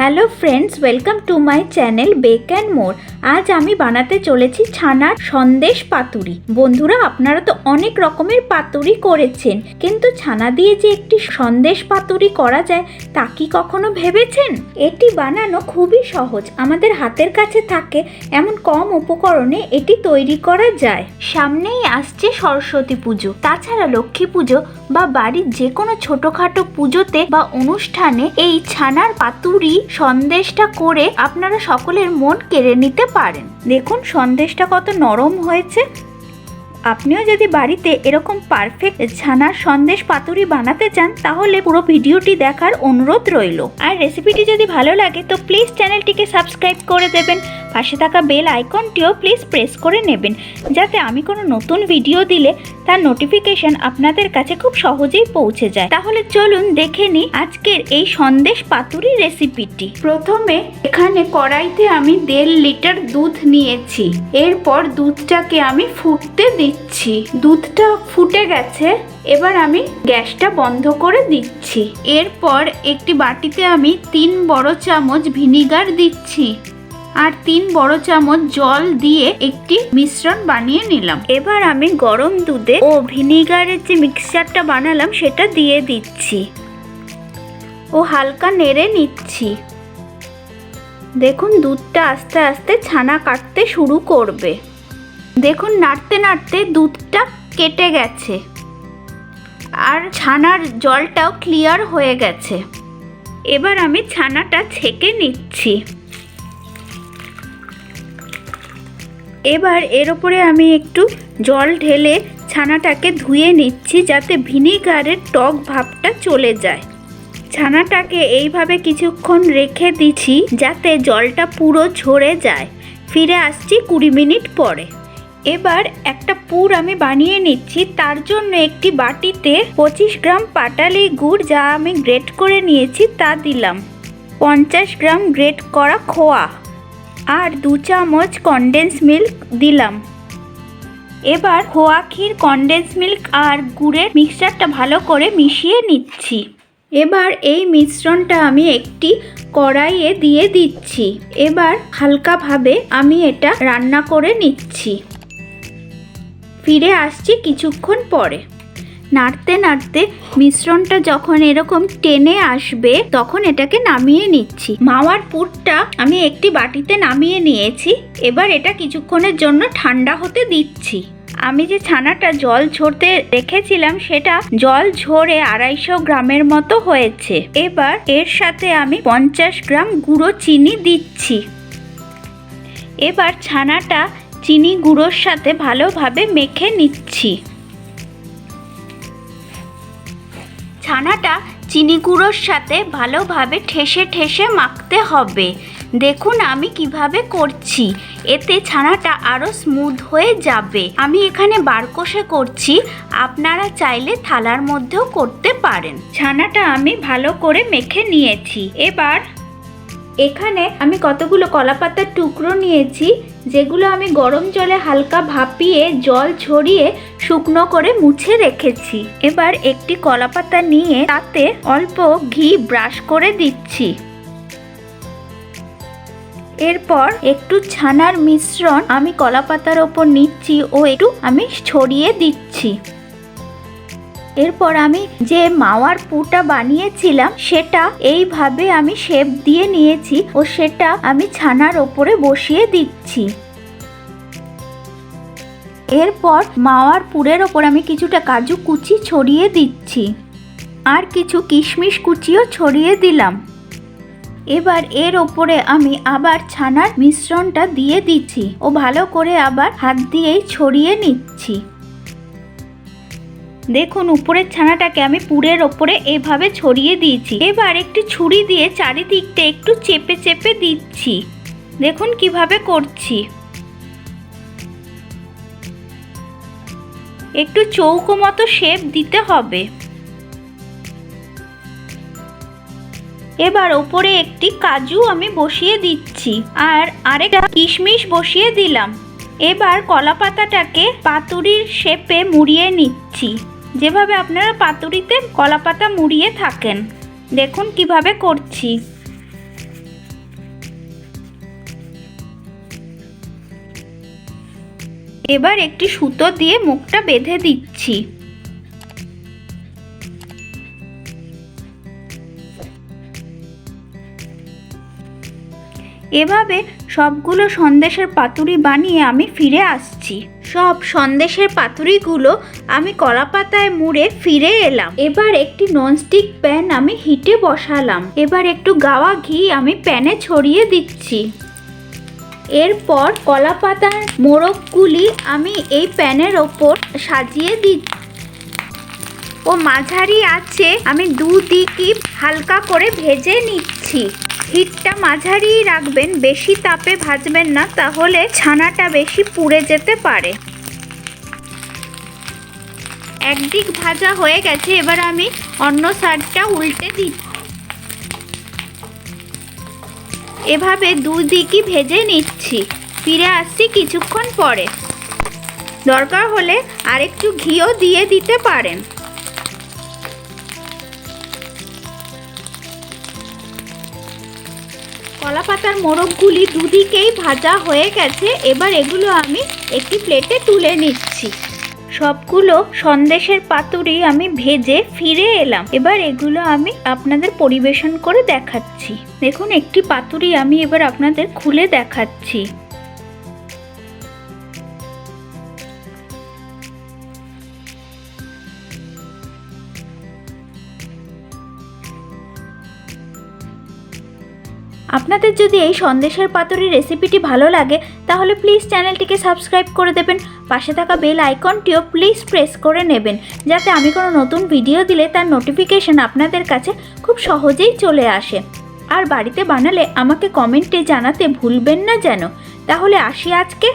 Hello friends, welcome to my channel bake and more. আজ আমি বানাতে চলেছি ছানার সন্দেশ পাতুরি। বন্ধুরা, আপনারা তো অনেক রকমের পাতুরি করেছেন, কিন্তু ছানা দিয়ে যে একটি সন্দেশ পাতুরি করা যায় তা কি কখনো ভেবেছেন? এটি বানানো খুবই সহজ, আমাদের হাতের কাছে থাকে এমন কম উপকরণে এটি তৈরি করা যায়। সামনেই আসছে সরস্বতী পুজো, তাছাড়া লক্ষ্মী পুজো বা বাড়ির যে কোনো ছোটখাটো পুজোতে বা অনুষ্ঠানে এই ছানার পাতুরি সন্দেশটা করে আপনারা সকলের মন কেড়ে নিতে পারেন। দেখুন সন্দেশটা কত নরম হয়েছে। আপনিও যদি বাড়িতে এরকম পারফেক্ট ছানার সন্দেশ পাতুরি বানাতে চান তাহলে পুরো ভিডিওটি দেখার অনুরোধ রইল। আর রেসিপিটি যদি ভালো লাগে তো প্লিজ চ্যানেলটিকে সাবস্ক্রাইব করে দেবেন, পাশে থাকা বেল আইকনটিও প্লিজ প্রেস করে নেবেন, যাতে আমি কোনো নতুন ভিডিও দিলে তার নোটিফিকেশন আপনাদের কাছে খুব সহজেই পৌঁছে যায়। তাহলে চলুন দেখে নিই আজকের এই সন্দেশ পাতুরি রেসিপিটি। প্রথমে এখানে কড়াইতে আমি 1.5 লিটার দুধ নিয়েছি। এরপর দুধটাকে আমি ফুটতে দিচ্ছি। দুধটা ফুটে গেছে, এবার আমি গ্যাসটা বন্ধ করে দিচ্ছি। এরপর একটি বাটিতে আমি 3 বড় চামচ ভিনিগার দিচ্ছি আর 3 বড় চামচ জল দিয়ে একটি মিশ্রণ বানিয়ে নিলাম। এবার আমি গরম দুধে ও ভিনিগারের যে মিক্সচারটা বানালাম সেটা দিয়ে দিচ্ছি ও হালকা নেড়ে নিচ্ছি। দেখুন দুধটা আস্তে আস্তে ছানা কাটতে শুরু করবে। দেখুন নাড়তে নাড়তে দুধটা কেটে গেছে আর ছানার জলটাও ক্লিয়ার হয়ে গেছে। এবার আমি ছানাটা ছেঁকে নিচ্ছি। এবার এর উপরে আমি একটু জল ঢেলে ছানাটাকে ধুয়ে নিচ্ছি, যাতে ভিনিগারের টক ভাবটা চলে যায়। ছানাটাকে এইভাবে কিছুক্ষণ রেখে দিচ্ছি যাতে জলটা পুরো ঝরে যায়। ফিরে আসছি 20 মিনিট পরে। এবার একটা পুর আমি বানিয়ে নিচ্ছি। তার জন্য একটি বাটিতে 25 গ্রাম পাটালি গুড়, যা আমি গ্রেট করে নিয়েছি, তা দিলাম। 50 গ্রাম গ্রেট করা খোয়া আর 2 চামচ কনডেন্স মিল্ক দিলাম। এবার খোয়া ক্ষীর, কনডেন্স মিল্ক আর গুড়ের মিক্সচারটা ভালো করে মিশিয়ে নিচ্ছি। এবার এই মিশ্রণটা আমি একটি কড়াইয়ে দিয়ে দিচ্ছি। এবার হালকাভাবে আমি এটা রান্না করে নিচ্ছি। ফিরে আসছি কিছুক্ষণ পরে। নাড়তে নাড়তে মিশ্রণটা যখন এরকম টেনে আসবে তখন এটাকে নামিয়ে নিচ্ছি। মাওয়ার পুরটা আমি একটি বাটিতে নামিয়ে নিয়েছি। এবার এটা কিছুক্ষণের জন্য ঠান্ডা হতে দিচ্ছি। আমি যে ছানাটা জল ঝরতে রেখেছিলাম সেটা জল ঝরে 250 গ্রামের মতো হয়েছে। এবার এর সাথে আমি 50 গ্রাম গুঁড়ো চিনি দিচ্ছি। এবার ছানাটা চিনি গুঁড়োর সাথে ভালোভাবে মেখে নিচ্ছি। ছানাটা চিনি গুঁড়োর সাথে ভালোভাবে ঠেসে ঠেসে মাখতে হবে। দেখুন আমি কিভাবে করছি, এতে ছানাটা আরও স্মুথ হয়ে যাবে। আমি এখানে বারকষে করছি, আপনারা চাইলে থালার মধ্যেও করতে পারেন। ছানাটা আমি ভালো করে মেখে নিয়েছি। এবার এখানে আমি কতগুলো কলাপাতার টুকরো নিয়েছি, যেগুলো আমি গরম জলে হালকা ভাপিয়ে জল ছড়িয়ে শুকনো করে মুছে রেখেছি। এবার একটি কলাপাতা নিয়ে তাতে অল্প ঘি ব্রাশ করে দিচ্ছি। এরপর একটু ছানার মিশ্রণ আমি কলাপাতার ওপর নিচ্ছি ও একটু আমি ছড়িয়ে দিচ্ছি। এরপর আমি যে মাওয়ার পুরটা বানিয়েছিলাম সেটা এইভাবে আমি শেপ দিয়ে নিয়েছি ও সেটা আমি ছানার ওপরে বসিয়ে দিচ্ছি। এরপর মাওয়ার পুরের ওপর আমি কিছুটা কাজু কুচি ছড়িয়ে দিচ্ছি আর কিছু কিশমিশ কুচিও ছড়িয়ে দিলাম। এবার এর ওপরে আমি আবার ছানার মিশ্রণটা দিয়ে দিচ্ছি ও ভালো করে আবার হাত দিয়েই ছড়িয়ে নিচ্ছি। দেখুন উপরের ছানাটাকে আমি পুরের ওপরে এভাবে ছড়িয়ে দিয়েছি। এবার একটু ছুরি দিয়ে চারিদিকটা একটু চেপে চেপে দিচ্ছি। দেখুন কিভাবে করছি। একটু চৌকো মতো শেপ দিতে হবে। এবার ওপরে একটি কাজু আমি বসিয়ে দিচ্ছি আর আরেকটা কিশমিশ বসিয়ে দিলাম। এবার কলাপাতাটাকে পাতুরির শেপে মুড়িয়ে নিচ্ছি, যেভাবে আপনারা পাতুরিতে কলাপাতা মুড়িয়ে থাকেন। দেখুন কিভাবে করছি। এবার একটি সুতো দিয়ে মুখটা বেঁধে দিচ্ছি। এভাবে সবগুলো সন্দেশের পাতুরি বানিয়ে আমি ফিরে আসছি। সব সন্দেশের পাতুরিগুলো আমি কলা পাতায় মুড়ে ফিরে এলাম। এবার একটি ননস্টিক প্যান আমি হিটে বসালাম। এবার একটু গাওয়া ঘি আমি প্যানে ছড়িয়ে দিচ্ছি। এরপর কলা পাতার মোড়কগুলি আমি এই প্যানের ওপর সাজিয়ে দিচ্ছি ও মাঝারি আঁচে আমি দুদিকই হালকা করে ভেজে নিচ্ছি। হিটটা মাঝারি রাখবেন, বেশি তাপে ভাজবেন না, তাহলে ছানাটা বেশি পুড়ে যেতে পারে। একদিক ভাজা হয়ে গেছে, এবার আমি অন্য সাইডটা উল্টে দিচ্ছি। এভাবে দুদিকই ভেজে নিচ্ছি। ফিরে আসছি কিছুক্ষণ পরে। দরকার হলে আরেকটু ঘিও দিয়ে দিতে পারেন। কলা পাতার মোড়কগুলি দুদিকেই ভাজা হয়ে গেছে। এবার এগুলো আমি একটি প্লেটে তুলে নিচ্ছি। সবগুলো সন্দেশের পাতুরি আমি ভেজে ফিরে এলাম। এবার এগুলো আমি আপনাদের পরিবেশন করে দেখাচ্ছি। দেখুন, একটি পাতুরি আমি এবার আপনাদের খুলে দেখাচ্ছি। আপনাদের যদি এই সন্দেশের পাতুরি রেসিপিটি ভালো লাগে তাহলে প্লিজ চ্যানেলটিকে সাবস্ক্রাইব করে দেবেন। পাশে থাকা বেল আইকনটিও প্লিজ প্রেস করে নেবেন, যাতে আমি কোনো নতুন ভিডিও দিলে তার নোটিফিকেশন আপনাদের কাছে খুব সহজেই চলে আসে। আর বাড়িতে বানালে আমাকে কমেন্টে জানাতে ভুলবেন না যেন। তাহলে আসি আজকে।